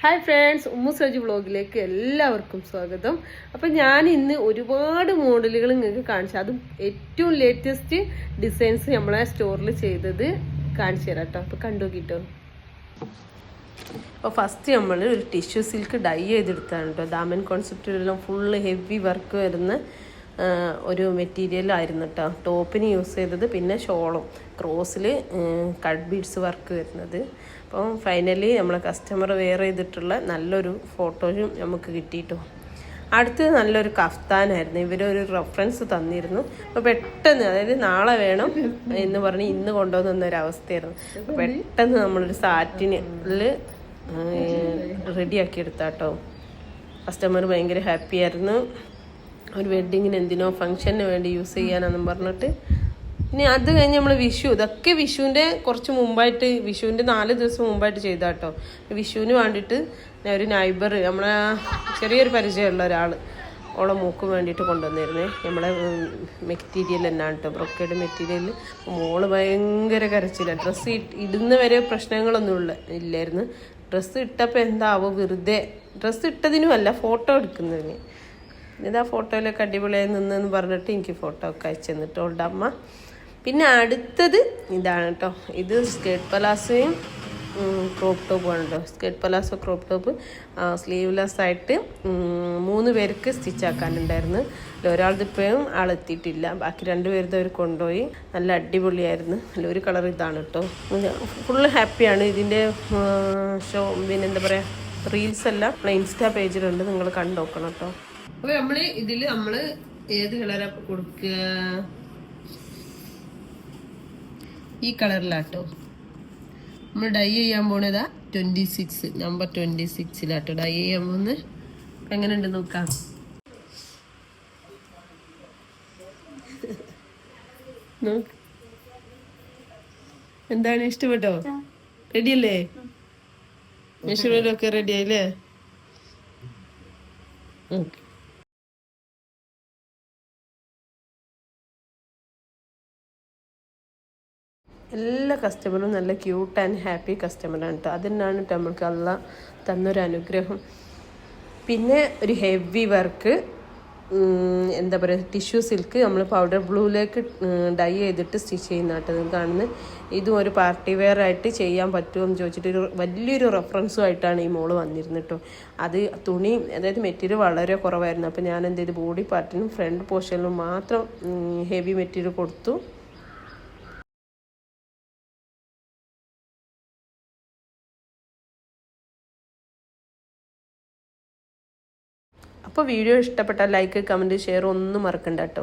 Hi friends, ഉമ്മുസജി വ്ളോഗിലേക്ക് എല്ലാവർക്കും സ്വാഗതം. അപ്പം ഞാൻ ഇന്ന് ഒരുപാട് മോഡലുകൾ നിങ്ങൾക്ക് കാണിച്ചു, അതും ഏറ്റവും ലേറ്റസ്റ്റ് ഡിസൈൻസ് നമ്മളെ സ്റ്റോറിൽ ചെയ്തത് കാണിച്ചു തരാം കേട്ടോ. അപ്പോൾ കണ്ടു നോക്കിട്ടോ. അപ്പോൾ ഫസ്റ്റ് നമ്മൾ ഒരു ടിഷ്യൂ സിൽക്ക് ഡൈ ചെയ്തെടുത്താണ് കേട്ടോ. ദാമൻ കോൺസെപ്റ്റിലെല്ലാം ഫുള്ള് ഹെവി വർക്ക് വരുന്ന ഒരു മെറ്റീരിയൽ ആയിരുന്നു കേട്ടോ. ടോപ്പിന് യൂസ് ചെയ്തത്, പിന്നെ ഷോളും ക്രോസിൽ കട്ട് ബീഡ്സ് വർക്ക് വരുന്നത്. അപ്പം ഫൈനലി നമ്മളെ കസ്റ്റമർ വെയർ ചെയ്തിട്ടുള്ള നല്ലൊരു ഫോട്ടോയും നമുക്ക് കിട്ടിയിട്ടോ. അടുത്തത് നല്ലൊരു കഫ്താനായിരുന്നു. ഇവരൊരു റെഫറൻസ് തന്നിരുന്നു. അപ്പോൾ പെട്ടെന്ന്, അതായത് നാളെ വേണം എന്ന് പറഞ്ഞ് ഇന്ന് കൊണ്ടുവന്നൊരവസ്ഥയായിരുന്നു. അപ്പോൾ പെട്ടെന്ന് നമ്മളൊരു സാറ്റിനിൽ റെഡിയാക്കി എടുത്താട്ടോ. കസ്റ്റമർ ഭയങ്കര ഹാപ്പി ആയിരുന്നു. ഒരു വെഡ്ഡിങ്ങിന് എന്തിനോ ഫംഗ്ഷന് വേണ്ടി യൂസ് ചെയ്യാനെന്നും പറഞ്ഞിട്ട്. ഇനി അത് കഴിഞ്ഞ് നമ്മൾ ഇതൊക്കെ വിഷുവിൻ്റെ കുറച്ച് മുമ്പായിട്ട്, വിഷുവിൻ്റെ 4 ദിവസം മുമ്പായിട്ട് ചെയ്താട്ടോ. വിഷുവിന് വേണ്ടിയിട്ട് ഞാൻ ഒരു നൈബർ, നമ്മളെ ചെറിയൊരു പരിചയമുള്ള ഒരാൾ ഓളെ മൂക്ക് വേണ്ടിയിട്ട് കൊണ്ടുവന്നിരുന്നേ. നമ്മളെ മെറ്റീരിയൽ എന്നാണ് കേട്ടോ, ബ്രൊക്കേഡ് മെറ്റീരിയൽ. മോള് ഭയങ്കര കരച്ചില്ല. ഡ്രസ്സ് ഇടുന്ന വരെ പ്രശ്നങ്ങളൊന്നും ഇല്ലായിരുന്നു. ഡ്രസ്സ് ഇട്ടപ്പോൾ എന്താവോ, വെറുതെ ഡ്രസ്സ് ഇട്ടതിനുമല്ല, ഫോട്ടോ എടുക്കുന്നതിന്. ഇതാ ഫോട്ടോയിലൊക്കെ അടിപൊളിയായി നിന്നെന്ന് പറഞ്ഞിട്ട് എനിക്ക് ഫോട്ടോ ഒക്കെ അയച്ചു തന്നിട്ട് ഓളുടെ അമ്മ. പിന്നെ അടുത്തത് ഇതാണ് കേട്ടോ. ഇത് സ്കേർട്ട് പലാസോയും ക്രോപ്പ് ടോപ്പുമാണ് കേട്ടോ. Skirt palazzo crop top sleeveless ആയിട്ട് 3 പേർക്ക് സ്റ്റിച്ച് ആക്കാനുണ്ടായിരുന്നു. ഒരാളത് ഇപ്പോഴും ആളെത്തിയിട്ടില്ല. ബാക്കി 2 പേരത് അവർ കൊണ്ടുപോയി. നല്ല അടിപൊളിയായിരുന്നു. ഒരു കളർ ഇതാണ് കേട്ടോ. ഫുള്ള് ഹാപ്പിയാണ്. ഇതിൻ്റെ പിന്നെ എന്താ പറയുക, റീൽസ് എല്ലാം ഇൻസ്റ്റാ പേജിലുണ്ട്, നിങ്ങൾ കണ്ടു നോക്കണം കേട്ടോ. അപ്പോൾ ഇതിൽ നമ്മൾ ഏത് കളറാ കൊടുക്കുക? ഈ കളറിലാട്ടോ നമ്മൾ ഡൈ ചെയ്യാൻ പോണതാ. 26 നമ്പർ 26 ഡൈ ചെയ്യാൻ പോകുന്നത്. എങ്ങനെയുണ്ട് നോക്കാം. എന്താണ്, ഇഷ്ടപ്പെട്ടോ? റെഡിയല്ലേ? മെഷർമെന്റ് ഒക്കെ റെഡി ആയില്ലേ? ഓക്കെ. എല്ലാ കസ്റ്റമറും നല്ല ക്യൂട്ട് ആൻഡ് ഹാപ്പി കസ്റ്റമറാണ് കേട്ടോ. അതിനാണ് കേട്ടോ നമ്മൾക്ക് അള്ള തന്നൊരു അനുഗ്രഹം. പിന്നെ ഒരു ഹെവി വർക്ക്, എന്താ പറയുക, ടിഷ്യൂ സിൽക്ക് നമ്മൾ പൗഡർ ബ്ലൂയിലേക്ക് ഡൈ ചെയ്തിട്ട് സ്റ്റിച്ച് ചെയ്യുന്ന കേട്ടോ കാണുന്നത്. ഇതും ഒരു പാർട്ടി വെയർ ആയിട്ട് ചെയ്യാൻ പറ്റുമോ എന്ന് ചോദിച്ചിട്ട് വലിയൊരു റെഫറൻസുമായിട്ടാണ് ഈ മോള് വന്നിരുന്നത് കേട്ടോ. അത് തുണി, അതായത് മെറ്റീരിയൽ വളരെ കുറവായിരുന്നു. അപ്പോൾ ഞാൻ എന്ത് ചെയ്തു, ബോഡി പാർട്ടിനും ഫ്രണ്ട് പോർഷനിലും മാത്രം ഹെവി മെറ്റീരിയൽ കൊടുത്തു. അപ്പോൾ വീഡിയോ ഇഷ്ടപ്പെട്ടാൽ ലൈക്ക്, കമൻറ്റ്, ഷെയർ ഒന്നും മറക്കണ്ട കേട്ടോ.